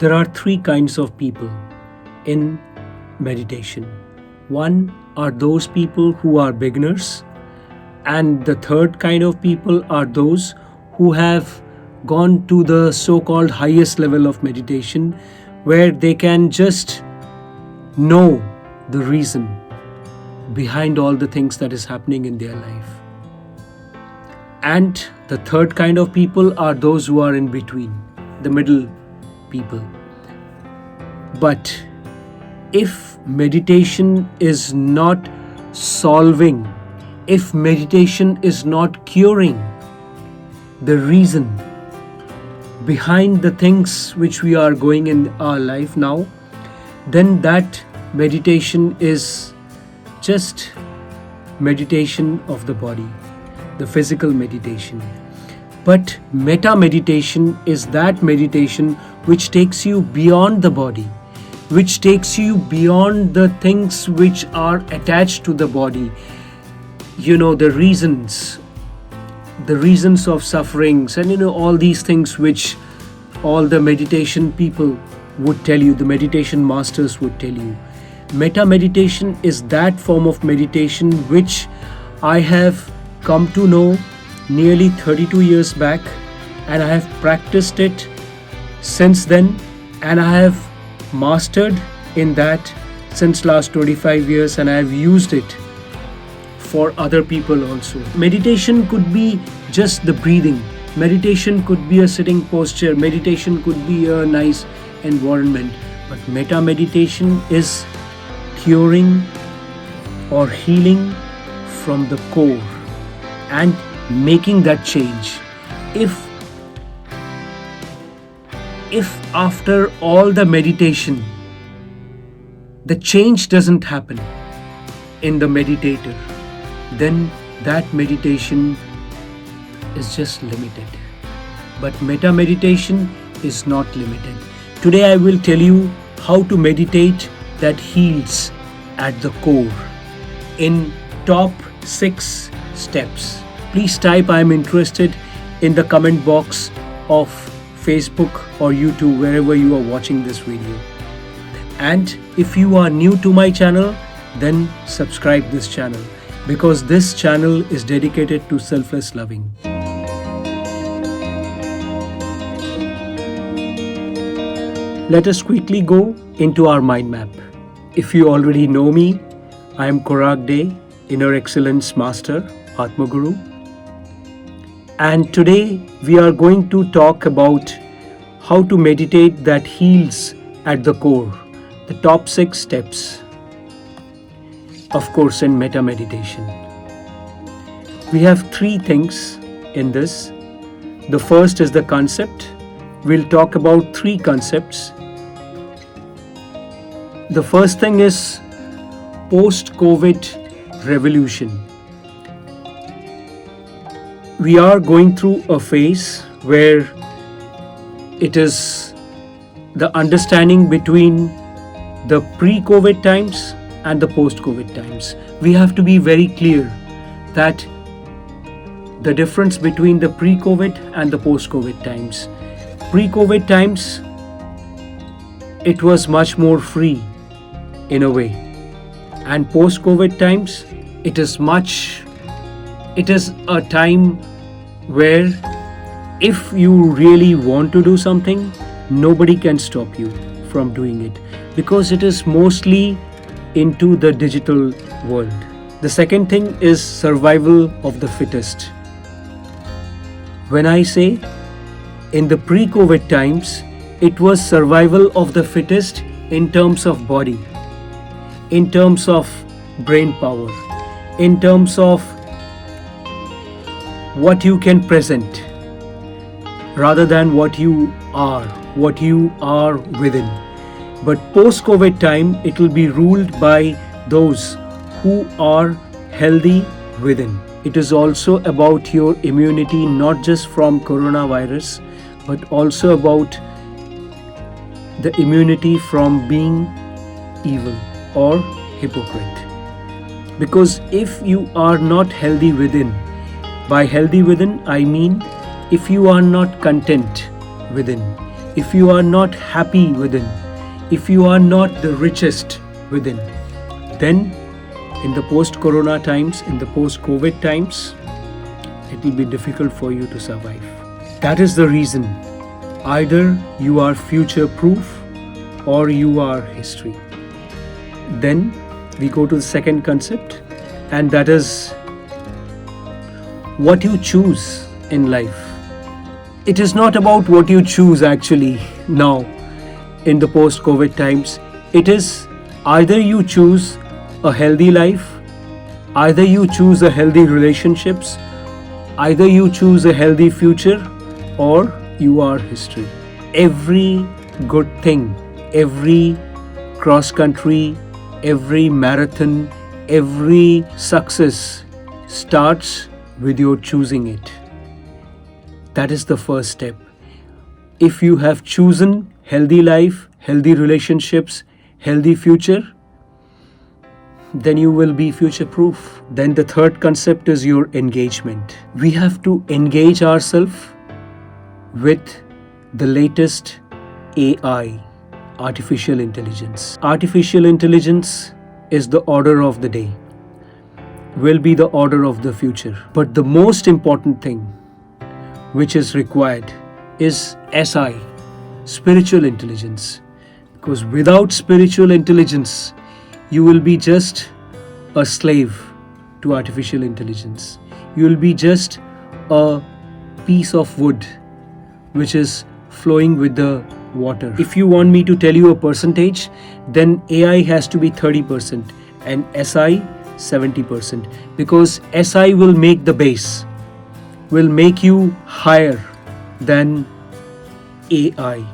There are three kinds of people in meditation. One are those people who are beginners, and the third kind of people are those who have gone to the so-called highest level of meditation, where they can just know the reason behind all the things that is happening in their life. And the third kind of people are those who are in between, the middle people. But if meditation is not solving, if meditation is not curing the reason behind the things which we are going in our life now, then that meditation is just meditation of the body, the physical meditation. But metta meditation is that meditation which takes you beyond the body, which takes you beyond the things which are attached to the body. The reasons of sufferings, and all these things which all the meditation people would tell you, the meditation masters would tell you. Metta meditation is that form of meditation which I have come to know nearly 32 years back, and I have practiced it since then, and I have mastered in that since last 25 years, and I have used it for other people also. Meditation could be just the breathing. Meditation could be a sitting posture. Meditation could be a nice environment. But metta meditation is curing or healing from the core and making that change. If after all the meditation, the change doesn't happen in the meditator, then that meditation is just limited. But metta meditation is not limited. Today I will tell you how to meditate that heals at the core in top 6 steps. Please type "I am interested" in the comment box of Facebook or YouTube, wherever you are watching this video. And if you are new to my channel, then subscribe this channel, because this channel is dedicated to selfless loving. Let us quickly go into our mind map. If you already know me, I am Chirag De, Inner Excellence Master, Atma Guru. And today we are going to talk about how to meditate that heals at the core, the top 6 steps. Of course, in metta meditation, we have 3 things in this. The first is the concept. We'll talk about 3 concepts. The first thing is post-COVID revolution. We are going through a phase where it is the understanding between the pre-COVID times and the post-COVID times. We have to be very clear that the difference between the pre-COVID and the post-COVID times. Pre-COVID times, it was much more free in a way. And post-COVID times, it is a time where if you really want to do something, nobody can stop you from doing it, because it is mostly into the digital world. The second thing is survival of the fittest. When I say in the pre-COVID times, it was survival of the fittest in terms of body, in terms of brain power, in terms of what you can present, rather than what you are within. But post-COVID time, it will be ruled by those who are healthy within. It is also about your immunity, not just from coronavirus, but also about the immunity from being evil or hypocrite. Because if you are not healthy within, by healthy within I mean if you are not content within, if you are not happy within, if you are not the richest within, then in the post-corona times, in the post-COVID times, it will be difficult for you to survive. That is the reason. Either you are future-proof or you are history. Then we go to the second concept, and that is what you choose in life. It is not about what you choose actually now in the post-COVID times. It is either you choose a healthy life, either you choose a healthy relationships, either you choose a healthy future, or you are history. Every good thing, every cross country, every marathon, every success starts with your choosing it. That is the first step. If you have chosen healthy life, healthy relationships, healthy future, then you will be future proof. Then the third concept is your engagement. We have to engage ourselves with the latest AI, artificial intelligence. Artificial intelligence is the order of the day, will be the order of the future. But the most important thing which is required is SI, spiritual intelligence. Because without spiritual intelligence, you will be just a slave to artificial intelligence. You will be just a piece of wood which is flowing with the water. If you want me to tell you a percentage, then AI has to be 30% and SI 70%, because SI will make the base, will make you higher than AI.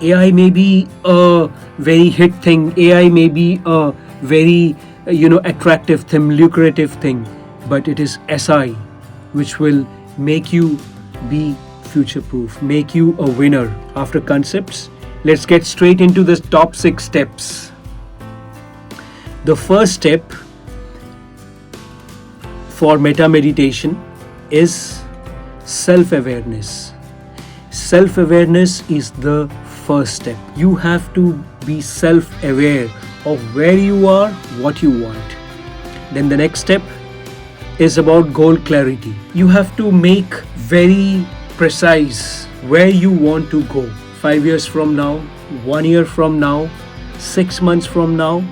AI may be a very hit thing, AI may be a very attractive thing, lucrative thing, but it is SI which will make you be future proof, make you a winner. After concepts, let's get straight into the top 6 steps. The first step for meta meditation is self-awareness. Self-awareness is the first step. You have to be self-aware of where you are, what you want. Then the next step is about goal clarity. You have to make very precise where you want to go 5 years from now, 1 year from now, 6 months from now,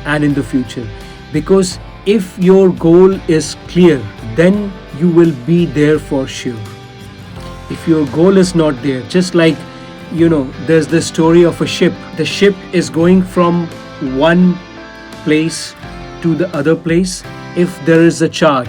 and in the future. Because if your goal is clear, then you will be there for sure. If your goal is not there, just like there's the story of a ship. The ship is going from one place to the other place. If there is a chart,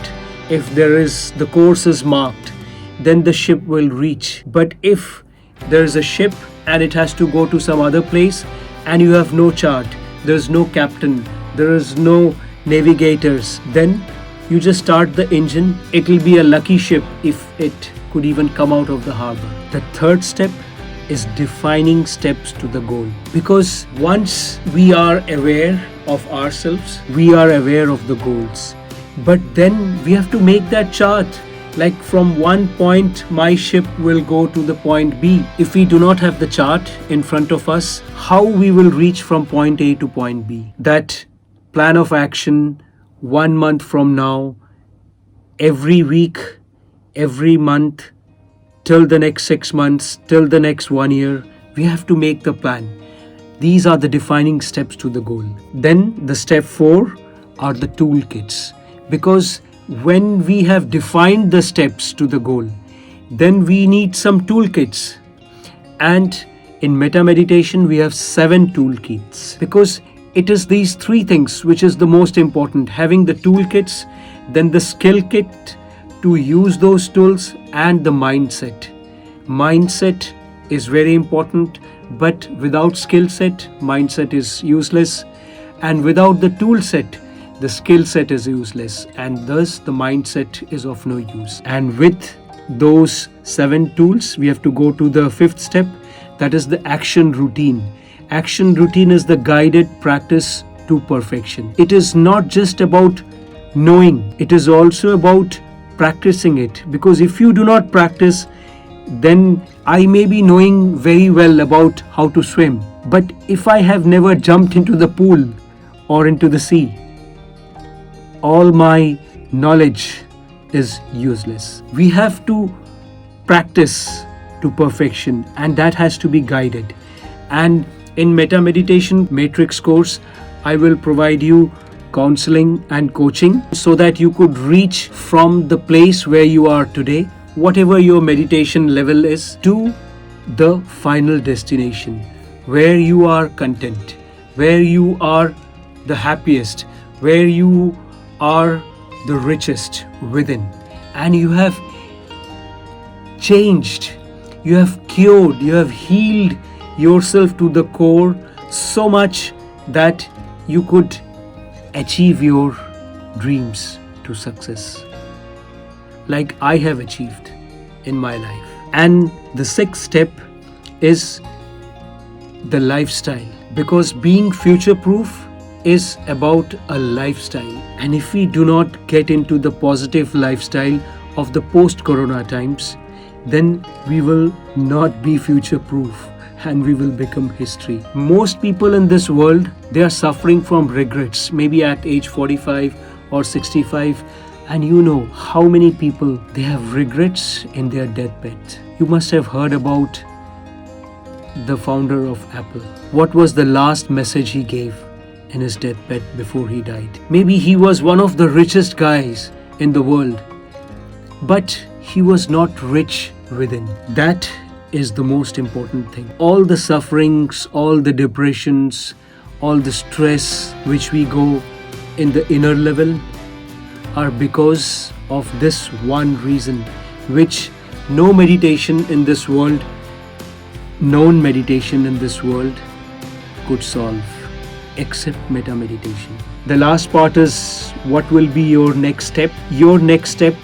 if the course is marked, then the ship will reach. But if there is a ship and it has to go to some other place and you have no chart, there is no captain, there is no navigators, then you just start the engine. It will be a lucky ship if it could even come out of the harbor. The third step is defining steps to the goal. Because once we are aware of ourselves, we are aware of the goals. But then we have to make that chart. Like from one point, my ship will go to the point B. If we do not have the chart in front of us, how we will reach from point A to point B? That plan of action, 1 month from now, every week, every month, till the next 6 months, till the next 1 year, we have to make the plan. These are the defining steps to the goal. Then the step 4 are the toolkits. Because when we have defined the steps to the goal, then we need some toolkits. And in meta meditation, we have 7 toolkits. Because it is these 3 things which is the most important. Having the toolkits, then the skill kit to use those tools, and the mindset. Mindset is very important, but without skill set, mindset is useless. And without the tool set, the skill set is useless, and thus the mindset is of no use. And with those 7 tools, we have to go to the 5th step, that is the action routine. Action routine is the guided practice to perfection. It is not just about knowing, it is also about practicing it. Because if you do not practice, then I may be knowing very well about how to swim. But if I have never jumped into the pool or into the sea, all my knowledge is useless. We have to practice to perfection, and that has to be guided. And in Meta Meditation Matrix course, I will provide you counseling and coaching so that you could reach from the place where you are today, whatever your meditation level is, to the final destination where you are content, where you are the happiest, where you are the richest within, and you have changed, you have cured, you have healed yourself to the core so much that you could achieve your dreams to success, like I have achieved in my life. And the sixth step is the lifestyle, because being future proof is about a lifestyle. And if we do not get into the positive lifestyle of the post-corona times, then we will not be future proof and we will become history. Most people in this world, they are suffering from regrets, maybe at age 45 or 65. And you know how many people, they have regrets in their deathbed. You must have heard about the founder of Apple. What was the last message he gave in his deathbed before he died? Maybe he was one of the richest guys in the world, but he was not rich within. That is the most important thing. All the sufferings, all the depressions, all the stress which we go in the inner level are because of this one reason, which no meditation in this world, known meditation in this world could solve, except meta meditation. The last part is, what will be your next step? Your next step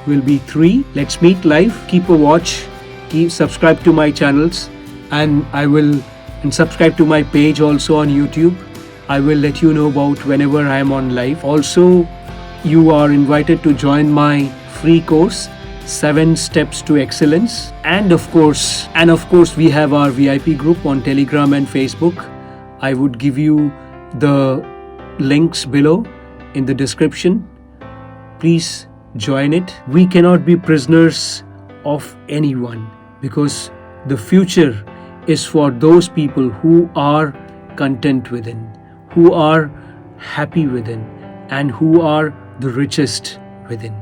will be 3. Let's meet live. Keep a watch. Subscribe to my channels, and subscribe to my page also on YouTube. I will let you know about whenever I am on live. Also, you are invited to join my free course, 7 Steps to Excellence. And of course, we have our VIP group on Telegram and Facebook. I would give you the links below in the description. Please join it. We cannot be prisoners of anyone, because the future is for those people who are content within, who are happy within, and who are the richest within.